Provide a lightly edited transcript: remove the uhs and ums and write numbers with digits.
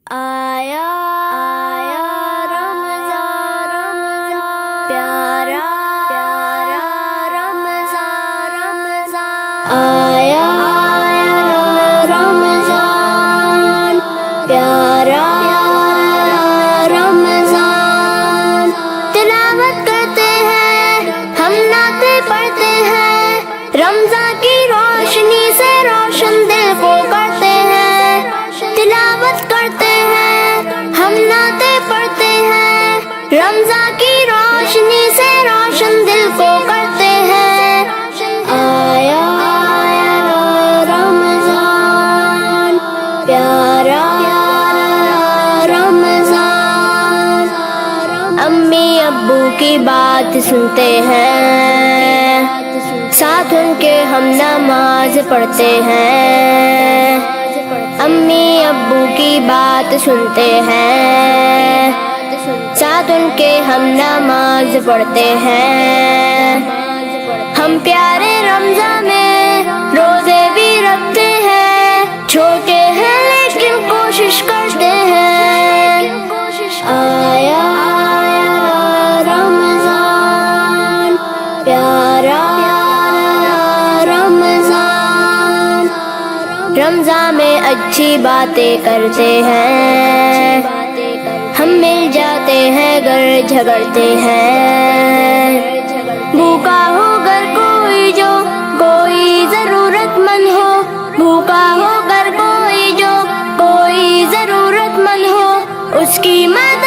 آیا آیا رمضان پیارا پیارا رمضان آیا رمضان پیارا رمضان تلاوت کرتے ہیں ہم نعتیں پڑھتے ہیں رمضان کی روشنی سے روشن دل کو کرتے ہیں تلاوت کرتے ہیں ہم نعتیں پڑھتے ہیں رمضان کی روشنی سے روشن دل کو کرتے ہیں آیا رمضان پیارا رمضان امی ابو کی بات سنتے ہیں ساتھ ان کے ہم نماز پڑھتے ہیں امی ابو کی بات سنتے ہیں ساتھ ان کے ہم نماز پڑھتے ہیں ہم پیارے رمضان میں روزے بھی رکھتے ہیں چھوٹے ہیں لیکن کوشش کرتے ہیں آیا رمضان پیارا رمضان میں اچھی باتیں کرتے ہیں ہم مل جاتے ہیں گر جھگڑتے ہیں بھوکا ہو گر کوئی جو کوئی ضرورت مند ہو بھوکا ہو گر کوئی جو کوئی ضرورت مند ہو اس کی مدد